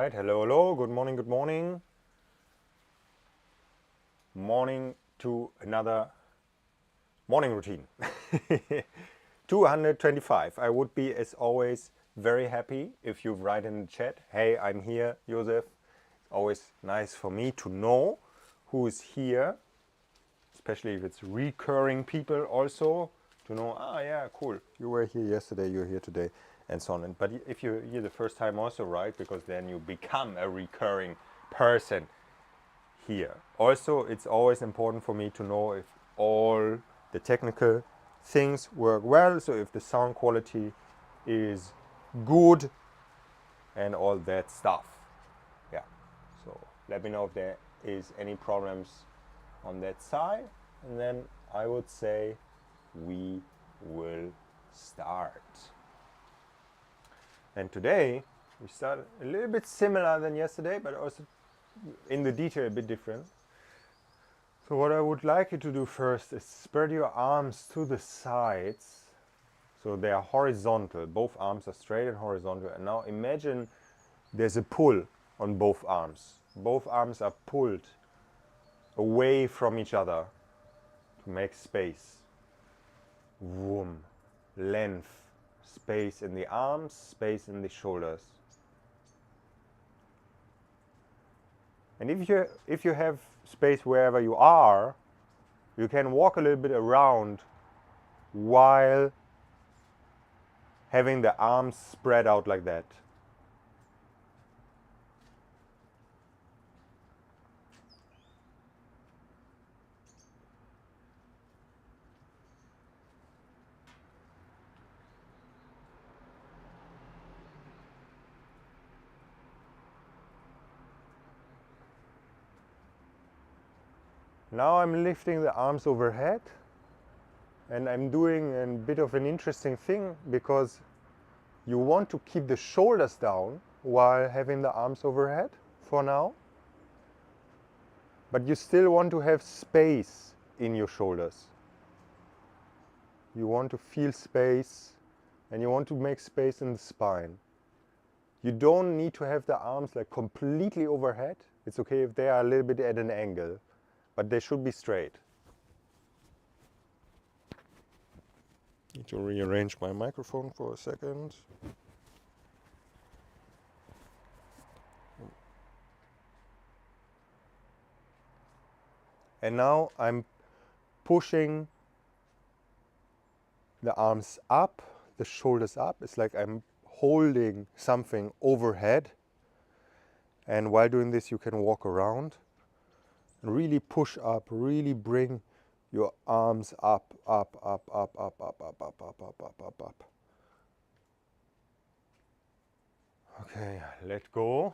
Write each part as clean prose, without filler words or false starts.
right, hello, hello, good morning, good morning. Morning to another morning routine. 225. I would be, as always, very happy if you write in the chat, hey, I'm here, Joseph. It's always nice for me to know who is here, especially if it's recurring people also, to know, yeah, cool, you were here yesterday, you're here today, and so on. But if you're here the first time also, right, because then you become a recurring person here. Also, it's always important for me to know if all the technical things work well, so if the sound quality is good and all that stuff. Yeah, so let me know if there is any problems on that side, and then I would say we will start. And today we start a little bit similar than yesterday, but also in the detail a bit different. So what I would like you to do first is spread your arms to the sides, so they are horizontal. Both arms are straight and horizontal. And now imagine there's a pull on both arms. Both arms are pulled away from each other to make space. Vroom. Length. Space in the arms, space in the shoulders. And if you have space wherever you are, you can walk a little bit around while having the arms spread out like that. Now I'm lifting the arms overhead, and I'm doing a bit of an interesting thing, because you want to keep the shoulders down while having the arms overhead for now, but you still want to have space in your shoulders. You want to feel space, and you want to make space in the spine. You don't need to have the arms like completely overhead. It's okay if they are a little bit at an angle, but they should be straight. Need to rearrange my microphone for a second. And now I'm pushing the arms up, the shoulders up. It's like I'm holding something overhead. And while doing this, you can walk around and really push up, really bring your arms up, up, up, up, up, up, up, up, up, up, up, up, up. Okay, let go.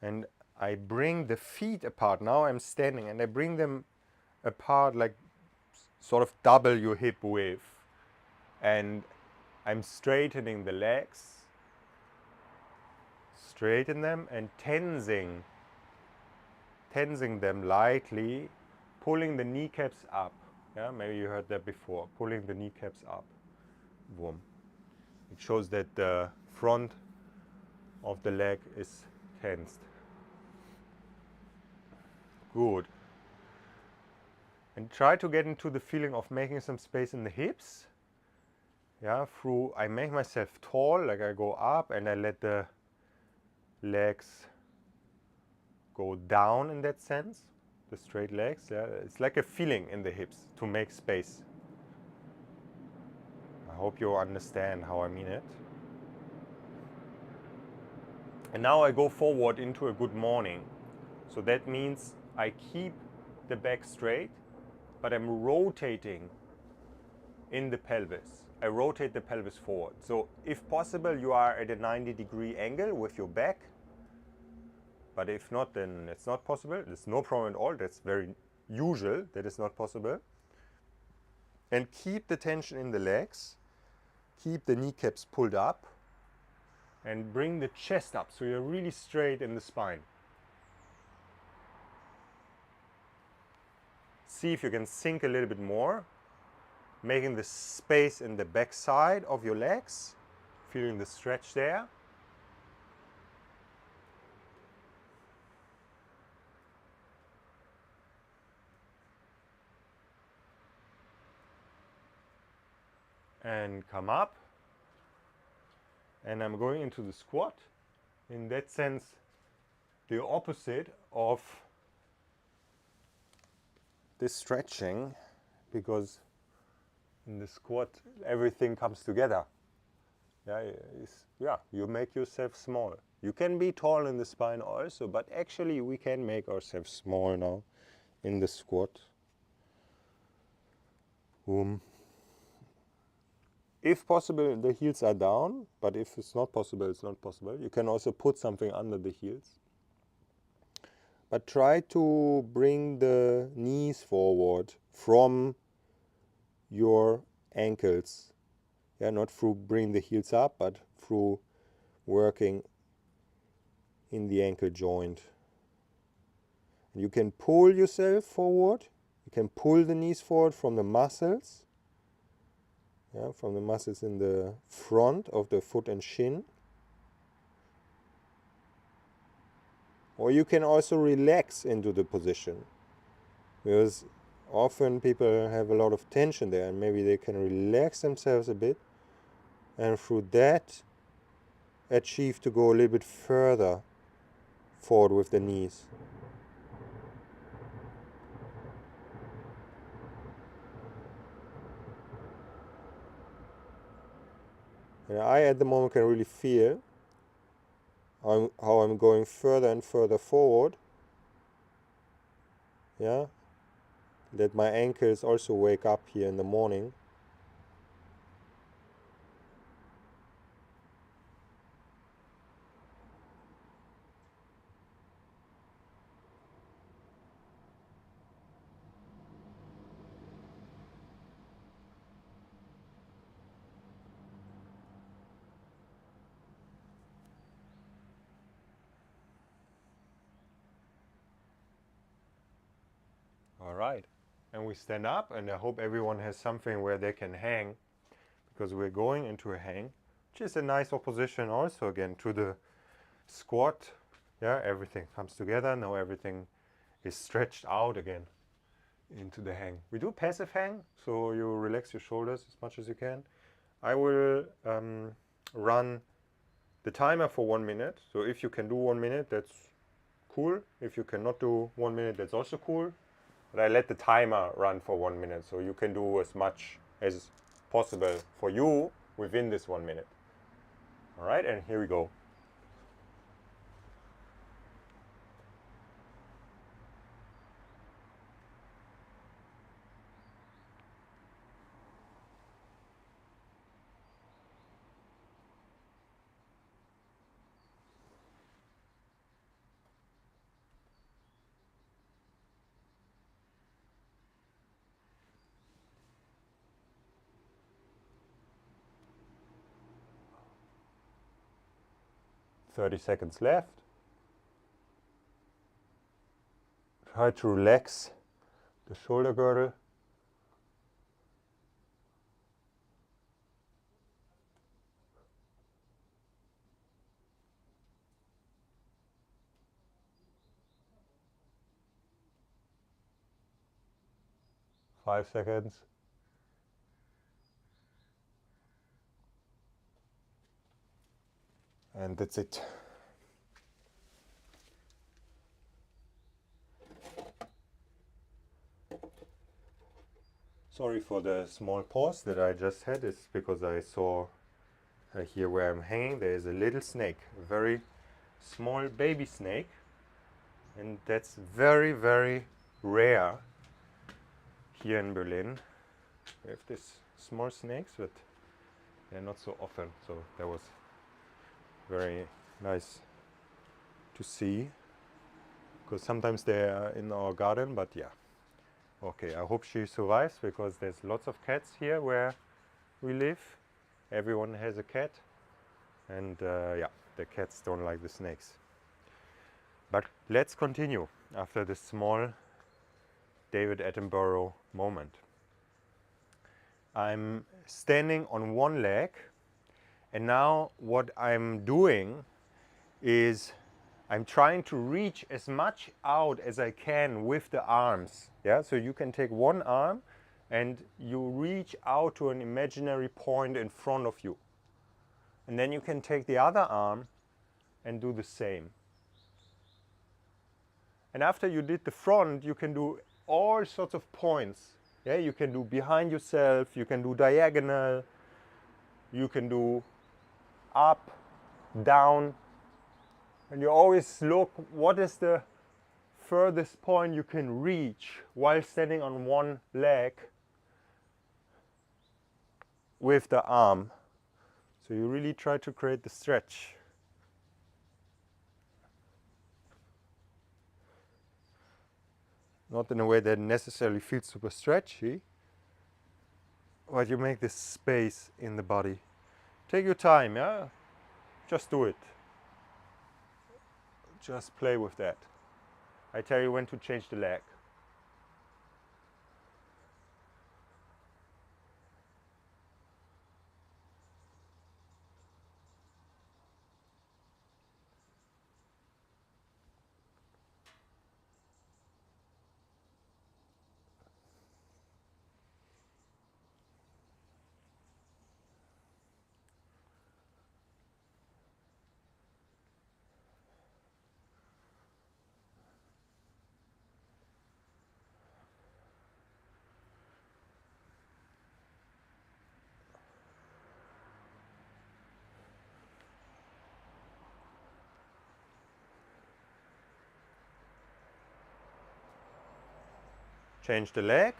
And I bring the feet apart. Now I'm standing and I bring them apart, like sort of double your hip width. And I'm straightening the legs, straighten them and tensing them lightly, pulling the kneecaps up. Yeah, maybe you heard that before, pulling the kneecaps up. Boom. It shows that the front of the leg is tensed. Good. And try to get into the feeling of making some space in the hips. Yeah, I make myself tall, like I go up and I let the legs go down in that sense, the straight legs. Yeah, it's like a feeling in the hips to make space. I hope you understand how I mean it. And now I go forward into a good morning. So that means I keep the back straight, but I'm rotating in the pelvis. I rotate the pelvis forward. So if possible, you are at a 90-degree angle with your back. But if not, then it's not possible. There's no problem at all. That's very usual that it's not possible. And keep the tension in the legs. Keep the kneecaps pulled up. And bring the chest up so you're really straight in the spine. See if you can sink a little bit more, making the space in the back side of your legs, feeling the stretch there. and come up, and I'm going into the squat. In that sense, the opposite of this stretching, because in the squat everything comes together. Yeah, you make yourself small. You can be tall in the spine also, but actually we can make ourselves small now in the squat. If possible, the heels are down, but if it's not possible, it's not possible. You can also put something under the heels. But try to bring the knees forward from your ankles. Yeah, not through bring the heels up, but through working in the ankle joint. And you can pull yourself forward. You can pull the knees forward from the muscles. Yeah, from the muscles in the front of the foot and shin. Or you can also relax into the position, because often people have a lot of tension there, and maybe they can relax themselves a bit, and through that achieve to go a little bit further forward with the knees. And I at the moment can really feel how I'm going further and further forward. Yeah, that my ankles also wake up here in the morning. All right, and we stand up, and I hope everyone has something where they can hang, because we're going into a hang, which is a nice opposition also again to the squat. Yeah, everything comes together. Now everything is stretched out again into the hang. We do passive hang, so you relax your shoulders as much as you can. I will run the timer for 1 minute. So if you can do 1 minute, that's cool. If you cannot do 1 minute, that's also cool. But I let the timer run for 1 minute, so you can do as much as possible for you within this 1 minute. All right, and here we go. "30 seconds left." Try to relax the shoulder girdle. "5 seconds." And that's it. Sorry for the small pause that I just had. It's because I saw here where I'm hanging, there is a little snake, a very small baby snake, and that's very, very rare here in Berlin. We have these small snakes, but they're not so often, so that was very nice to see, because sometimes they're in our garden, but yeah. Okay, I hope she survives, because there's lots of cats here where we live. Everyone has a cat, and yeah, the cats don't like the snakes. But let's continue after this small David Attenborough moment. I'm standing on one leg, and now what I'm doing is I'm trying to reach as much out as I can with the arms. Yeah, so you can take one arm and you reach out to an imaginary point in front of you. And then you can take the other arm and do the same. And after you did the front, you can do all sorts of points. Yeah, you can do behind yourself, you can do diagonal, you can do up, down. And you always look what is the furthest point you can reach while standing on one leg with the arm. So you really try to create the stretch. Not in a way that necessarily feels super stretchy, but you make this space in the body. Take your time, yeah? Just do it. Just play with that. I tell you when to change the leg. Change the leg.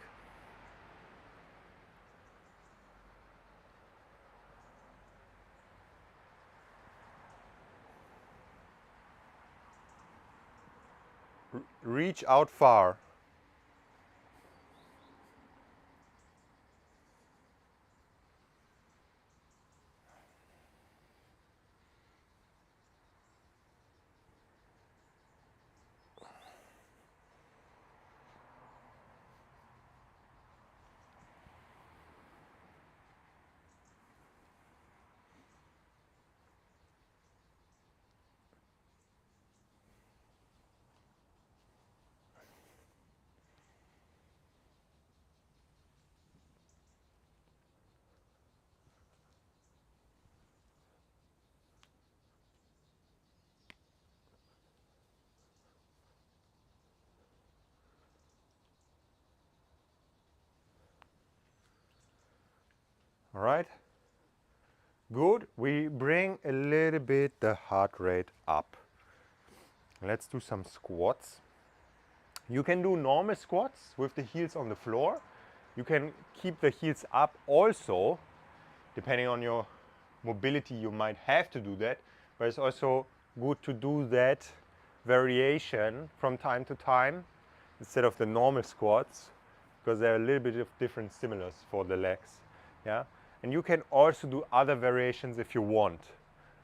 Reach out far. All right. Good. We bring a little bit the heart rate up. Let's do some squats. You can do normal squats with the heels on the floor. You can keep the heels up also. Depending on your mobility, you might have to do that. But it's also good to do that variation from time to time instead of the normal squats, because there are a little bit of different stimulus for the legs. Yeah. And you can also do other variations if you want,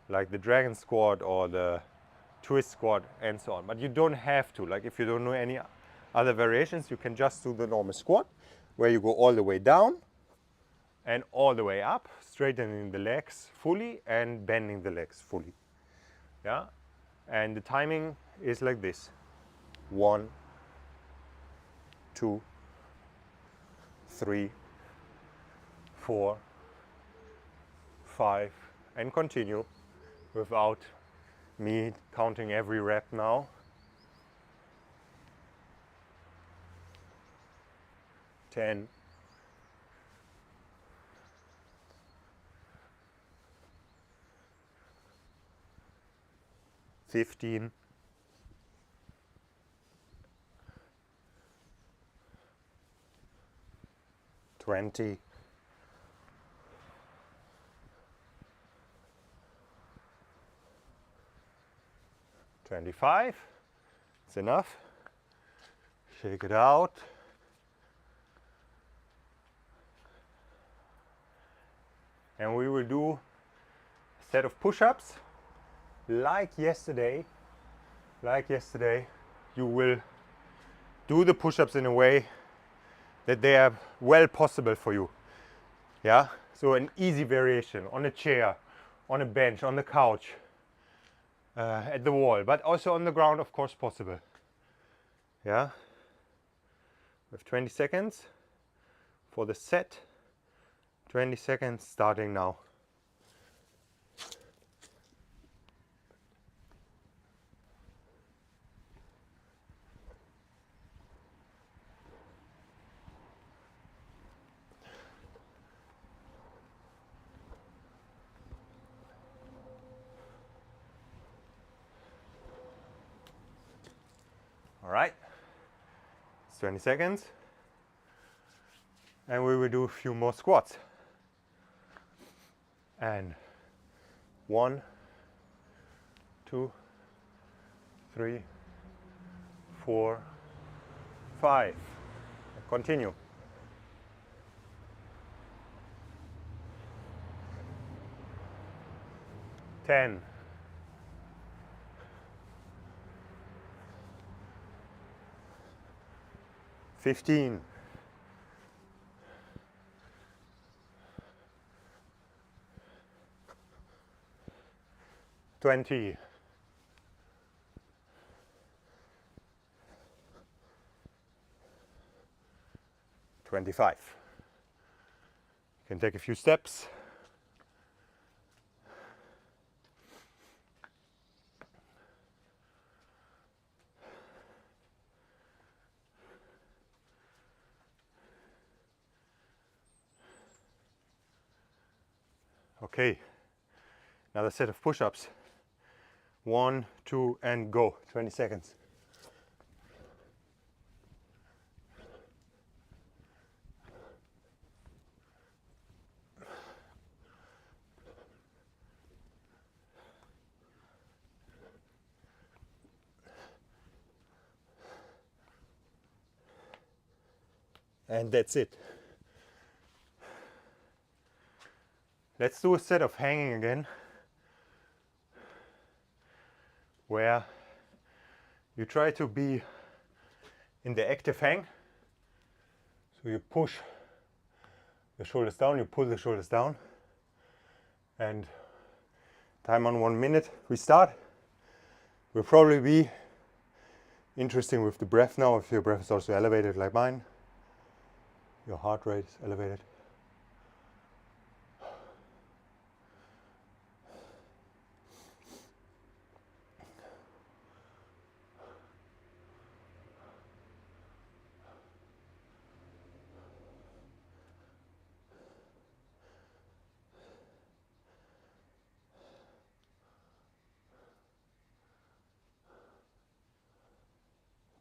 like the dragon squat or the twist squat and so on. But you don't have to. Like if you don't know any other variations, you can just do the normal squat where you go all the way down and all the way up, straightening the legs fully and bending the legs fully. Yeah? And the timing is like this. 1, 2, 3, 4, 5, and continue without me counting every rep now. 10, 15, 20, 25. It's enough. Shake it out. And we will do a set of push-ups like yesterday. You will do the push-ups in a way that they are well possible for you. Yeah, so an easy variation on a chair, on a bench, on the couch, at the wall, but also on the ground, of course, possible. Yeah, with 20 seconds for the set. 20 seconds starting now. All right, it's 20 seconds. And we will do a few more squats. And 1, 2, 3, 4, 5. Continue. 10. 15. 20. 25. You can take a few steps. Okay, another set of push-ups. 1, 2, and go. 20 seconds. And that's it. Let's do a set of hanging again, where you try to be in the active hang. So you push the shoulders down, you pull the shoulders down, and time on 1 minute. We start. Will probably be interesting with the breath now. If your breath is also elevated like mine, your heart rate is elevated.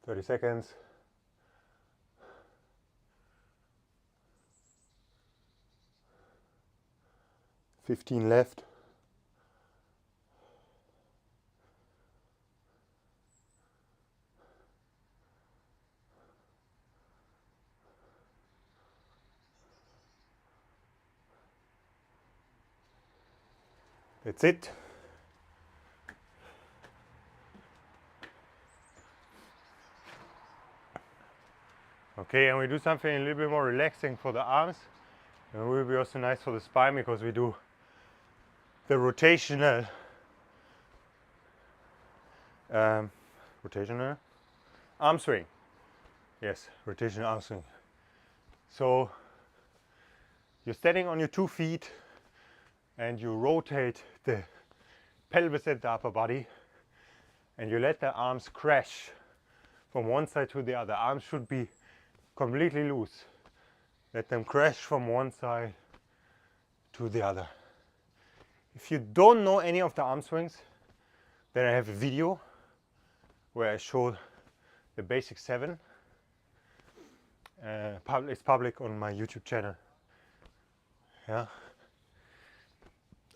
Thirty seconds. 15 left. That's it. Okay, and we do something a little bit more relaxing for the arms. And it will be also nice for the spine because we do the rotational arm swing. Yes, rotational arm swing. So you're standing on your 2 feet and you rotate the pelvis and the upper body, and you let the arms crash from one side to the other. Arms should be completely loose. Let them crash from one side to the other. If you don't know any of the arm swings, then I have a video where I show the basic 7. It's public on my YouTube channel. Yeah,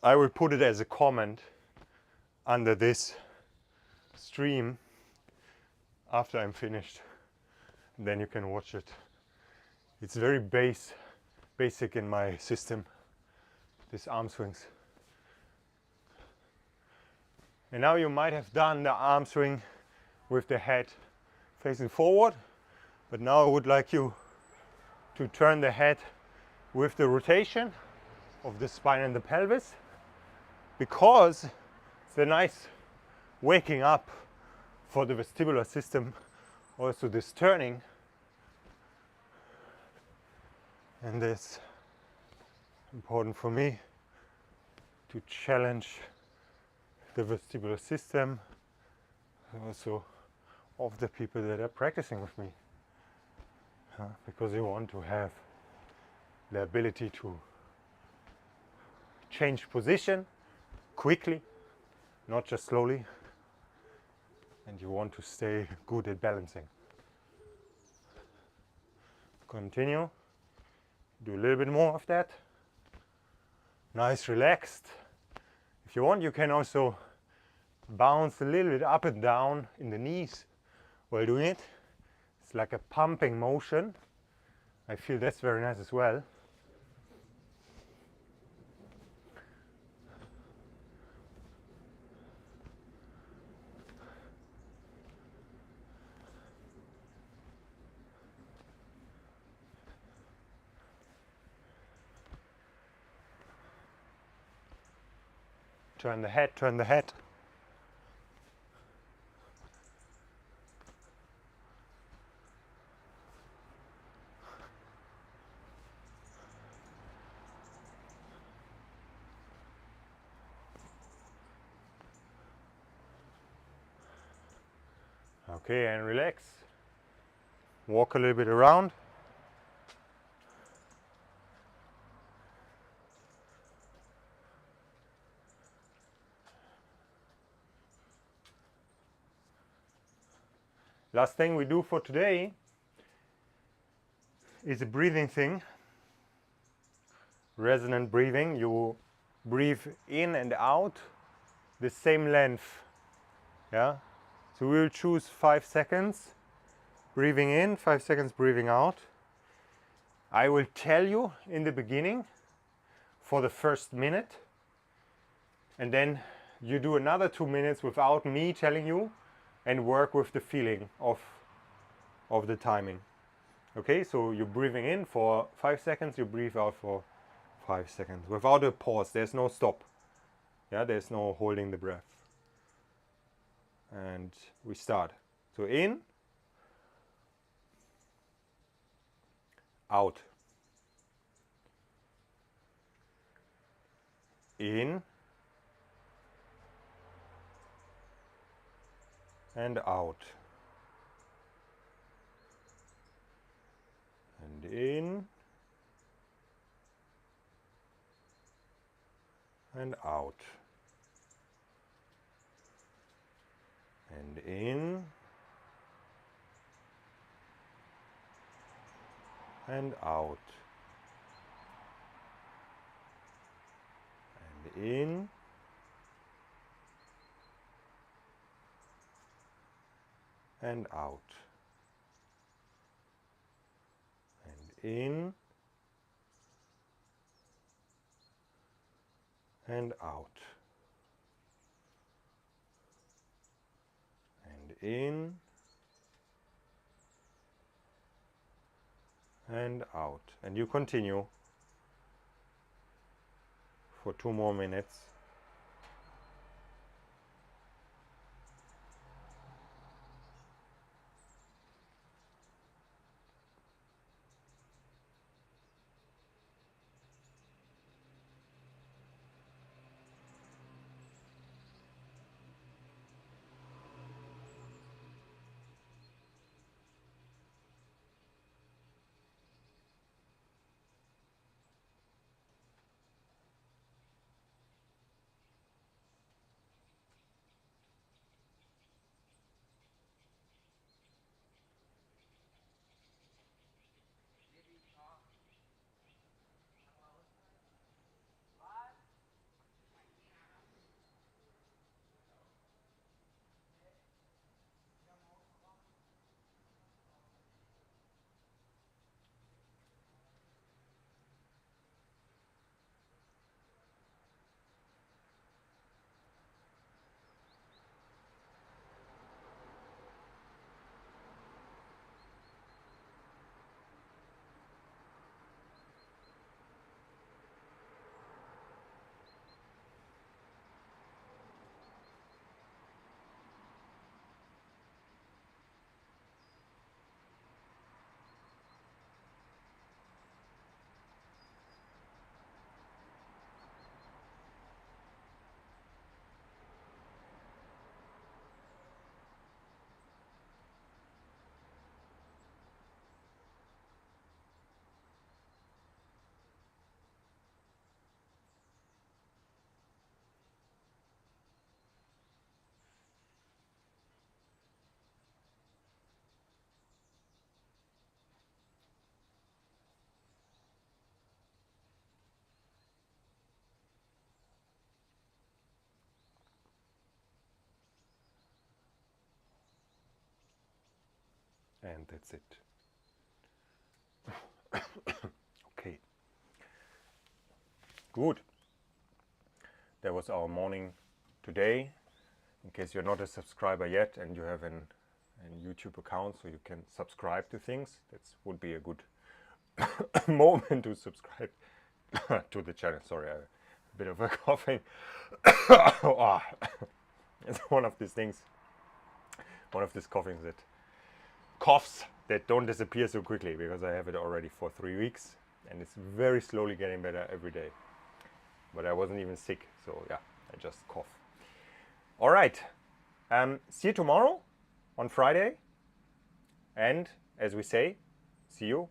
I will put it as a comment under this stream after I'm finished. Then you can watch it. It's very basic in my system, these arm swings. And now you might have done the arm swing with the head facing forward, but now I would like you to turn the head with the rotation of the spine and the pelvis, because it's a nice waking up for the vestibular system, also this turning. And it's important for me to challenge the vestibular system also of the people that are practicing with me, because you want to have the ability to change position quickly, not just slowly, and you want to stay good at balancing. Continue, do a little bit more of that. Nice, relaxed. If you want, you can also bounce a little bit up and down in the knees while doing it. It's like a pumping motion. I feel that's very nice as well. Turn the head, turn the head. Okay, and relax. Walk a little bit around. Last thing we do for today is a breathing thing. Resonant breathing. You breathe in and out the same length. Yeah? So we'll choose 5 seconds breathing in, 5 seconds breathing out. I will tell you in the beginning for the first minute, and then you do another 2 minutes without me telling you and work with the feeling of the timing. Okay, so you're breathing in for 5 seconds, you breathe out for 5 seconds without a pause. There's no stop. Yeah, there's no holding the breath. And we start. So in, out, in, and out, and in, and out, and in, and out, and in, and out, and in, and out, and in, and out. And you continue for 2 more minutes. And that's it. Okay. Good. That was our morning today. In case you're not a subscriber yet and you have a YouTube account so you can subscribe to things, that would be a good moment to subscribe to the channel. Sorry, I have a bit of a coughing. Oh, it's one of these things, one of these coughs that don't disappear so quickly, because I have it already for 3 weeks and it's very slowly getting better every day. But I wasn't even sick, so yeah, I just cough. All right, see you tomorrow on Friday, and as we say, see you